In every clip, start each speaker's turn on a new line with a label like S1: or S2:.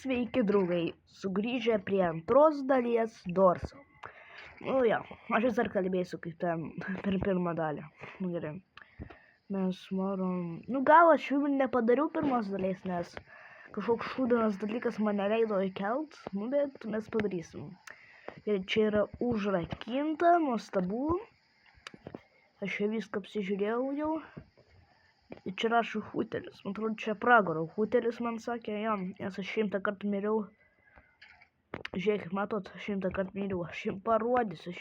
S1: Sveiki draugai, sugrįžę prie antros dalies Dorso. Aš vis dar kalbėsiu kaip ten per pirmą dalį. Gerai. Mes varom... Gal aš jau nepadariau pirmos dalies, nes kažkoks šūdinas dalykas mane leido įkelt, bet mes padarysim. Ir čia yra užrakinta, nuostabu. Aš čia viską apsižiūrėjau jau. Ir čia rašo Hutelis. Man atrodo, čia pragaro. Hutelis man sakė, nes aš 100 kartų miriau. Žiūrėkit, matot, 100 kartų miriau. Aš jums parodysiu.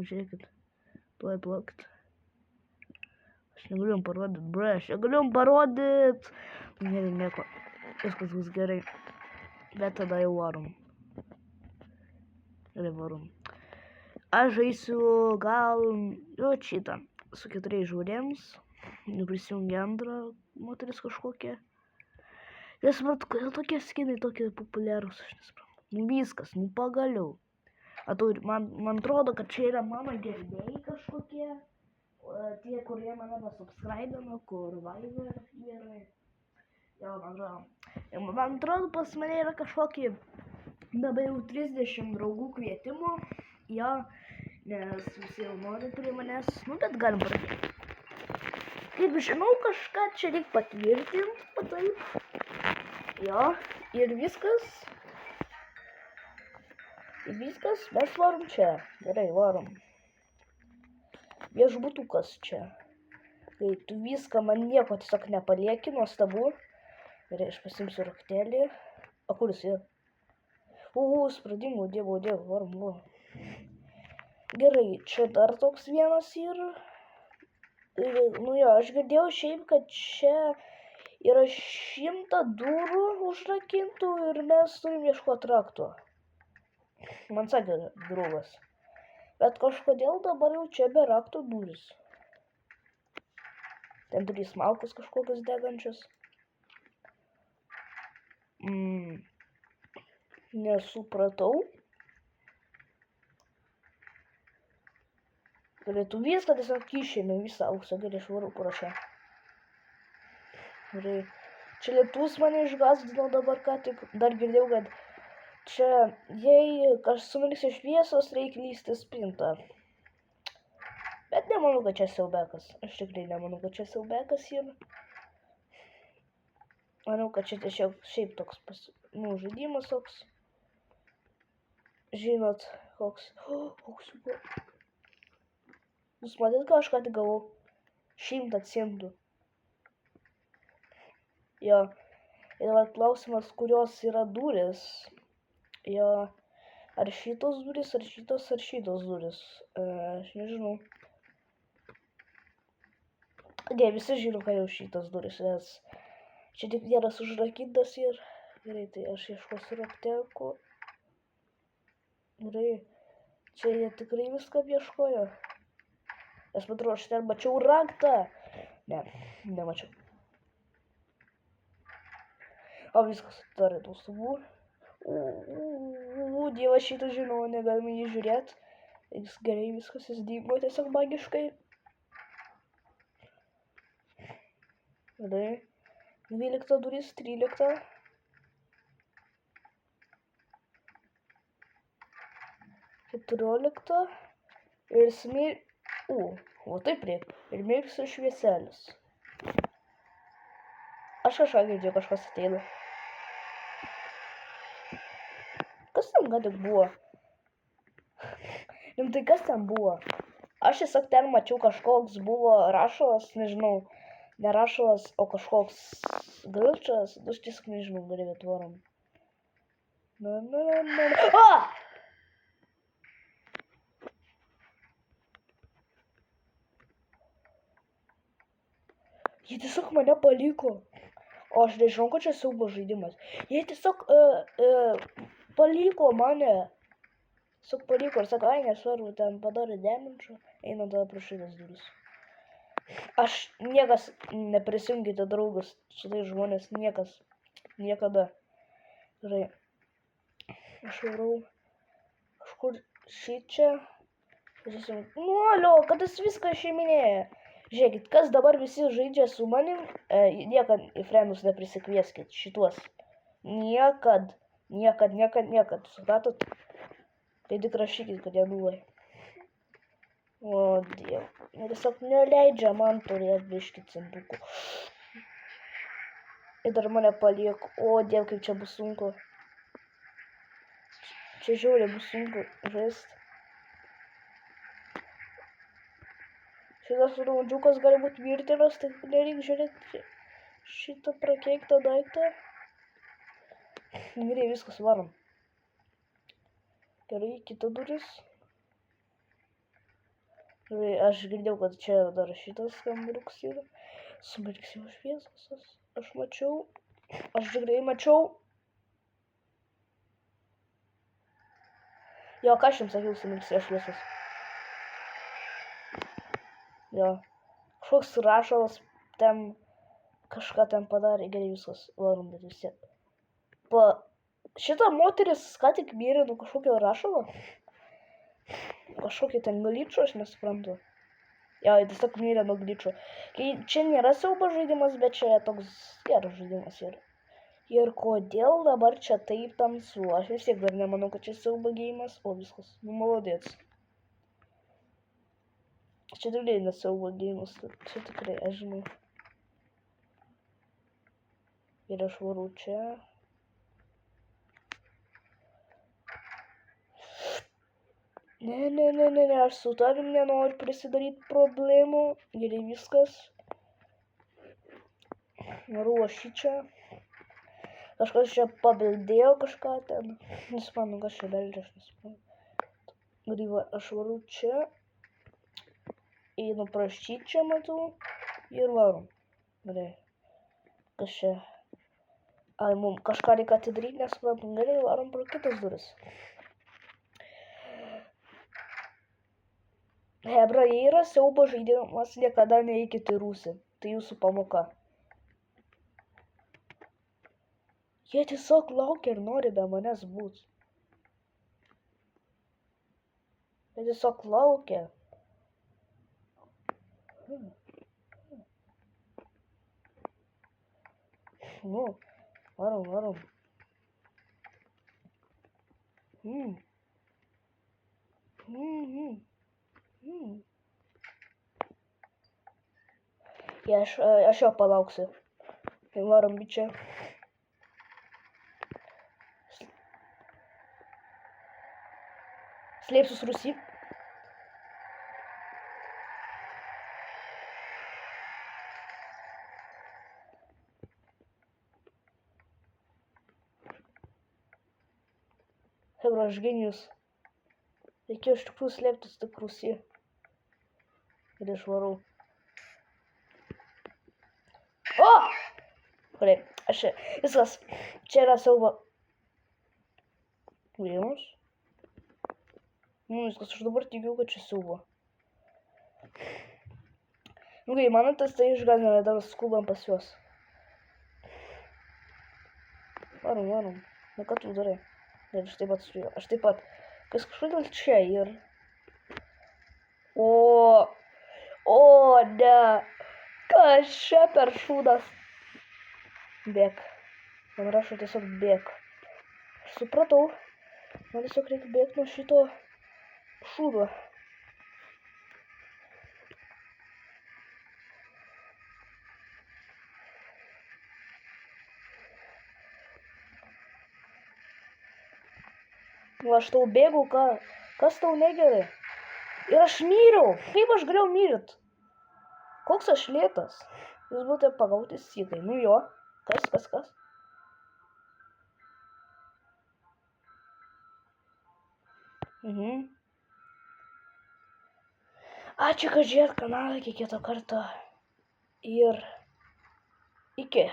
S1: Žiūrėkit, tuoj plakit. Aš negaliu jums parodyti, Gerai, nieko. Viskas bus gerai. Bet tada jau varom. Gerai, varom. Aš žaisiu gal šitą su 4 žmonėms. Prisijungia antrą moteris kažkokia. Nesuprantu, kodėl tokie skinai tokie populiarūs, aš nesuprantu. Viskas, pagaliau. Man atrodo, kad čia yra mano gerbėjai kažkokie. Tie, kurie mane pasubscribino, kur Viber yra. Man atrodo, pas mane yra kažkokie dabar jau 30 draugų kvietimų. Nes visi jau nori prie manęs, bet galim pradėti. Kaip žinau, kažką čia reikia patvirtinti, pataip. Ir viskas. Mes varom čia. Gerai, varom. Viešbutukas čia. Kai tu viską, man nieko tiesiog nepalieki, nuostabu. Gerai, aš pasimsiu raktelį. O kuris yra? Spradimų, dievo, varom. Gerai, čia dar toks vienas yra. Aš girdėjau šiaip, kad čia yra 100 durų užrakintų ir mes turim ieškoti rakto. Man sakė draugas. Bet kažkodėl dabar jau čia be rakto durys. Ten 3 malkos kažkokios degančios. Nesupratau. Galėtų viską tiesiog išėmė visą auksą. Gerai, aš varu, kur aš čia. Gerai. Čia lietus mane išgąsdino dabar ką tik. Dar girdėjau, kad čia, jei sumirksi šviesos, reikia lysti spintą. Bet nemanau, kad čia siaubekas. Aš tikrai nemanau, kad čia siaubekas yra. Manau, kad čia tiesiog šiaip toks žaidimas toks. Žinot, koks. Koks buvo. Jūs matėt, ką aš ką tik gavau? 100 centų. Ir dabar klausimas, kurios yra durys. Ar šitos durys, ar šitos durys. Aš nežinau. Visi žino, ką jau šitos durys, nes čia tik vienas užrakintas ir... Gerai, tai aš ieškosiu raktelko. Gerai, čia jie tikrai viską ieškojo. Aš matau, aš ten mačiau raktą. Nemačiau. O viskas, dar yra nuostabu. Dievas šitą žinau, negalime jį žiūrėti. Gerai, viskas jis dingo tiesiog magiškai. Gerai. 12 durys, 13. Keturiolikta. Ir o taip reikia. Ir mirksi švieselis. Aš kažką girdžiu, kažkas ateina. Kas ten ką tik buvo? Tai kas ten buvo? Aš tiesiog ten mačiau kažkoks buvo rašalas, nežinau. Ne rašalas, o kažkoks gilčas. Aš tiesiog nežinau, gerai, bet varom. Jie tiesiog mane paliko. O aš nežinau, kad čia siaubo žaidimas. Jie tiesiog paliko mane. Tiesiog paliko ir sako, nesvarbu, ten padarė damage. Eina tada pro šitas duris. Aš niekas neprisijungite draugus su tai žmonės. Niekas. Niekada. Gerai. Aš varau. Kažkur šičia. Alio, kad jis viską šeiminėja. Žiūrėkit, kas dabar visi žaidžia su manim, niekad į friendus neprisikvieskit šituos. Niekad, supratot? Tai tik rašykit, kad jie nulai. O, Dieve. Tiesiog neleidžia man turėti biškį centukų. Ir dar mane paliek. O, Dieve, kaip čia bus sunku. Čia žiauriai bus sunku žaisti. Šitas raudžiukas gali būti mirtinas, tai nereik žiūrėti šitą prakeiktą daiktą. Gerai, viskas, varom. Gerai, kita duris. Gerai, aš girdėjau, kad čia dar šitas kambariukas yra. Sumirksėjo šviesos. Aš mačiau. Aš tikrai mačiau. Jo, ką aš jums sakiau, sumirksėjo šviesos. Jo. Kažkoks rašalas ten kažką ten padarė. Gerai, viskas. Varom, bet vis tiek. Šita moteris ką tik mirė nuo kažkokio rašalo. Kažkokį ten gličo, aš nesuprantu. Jo, tiesiog mirė nuo gličo. Čia nėra siaubo žaidimas, bet čia toks geras žaidimas yra. Ir kodėl dabar čia taip tamsu? Aš vis tiek dar nemanau, kad čia siaubo gėjimas. O, viskas. Nu, malodėts. Čia tikrai nesiaubo gėjimas. Čia tikrai, aš žinau. Ir aš varu čia. Ne, aš su tavim nenoriu prisidaryti problemų. Gerai, viskas. Varu aš čia. Kažkas čia pabeldėjo kažką ten. Nesuprantu, kas čia beldžia, aš nesuprantu. Gerai, aš varu čia. Einu prašyti čia, matau. Ir varom. Gerai. Kas čia? Ai, mums kažką reikia atidaryti, nesuprantu. Gerai, varom pro kitas duris. Hebra, jei yra siaubo žaidimas, niekada neikit į rūsį. Tai jūsų pamoka. Jie tiesiog laukia ir nori be manęs būt. Jie tiesiog laukia. Nu, varom. Ja, aš jo palauksiu. Tai varom čia. Slėpsius rūsy. Hebra, aš genijus. Reikėjo iš tikrųjų slėptis tik rūsy. Ir išvarau. O! Gerai, aš čia. Viskas. Čia yra siaubo. Vienas. Nu, viskas, aš dabar tikiu, kad čia siaubo. Nu, gerai, man tas tai išgąsdino, dabar skubam pas juos. Varom. Na, ką tu darai? Ne, aš taip pat su juo. Aš taip pat. Kas kažkodėl čia ir... O, ne. Kas čia per šūdas? Bėk. Man rašo tiesiog bėk. Aš supratau. Man tiesiog reikia bėgti nuo šito šūdo. Nu, aš tau bėgau, kas tau negerai? Ir aš myriau. Kaip aš galėjau myrit? Koks aš lėtas? Jūs būtumėte pagauti sykai. Nu jo. Kas? Ačiū, kad žiūrėt kanalą iki kito karto. Ir iki.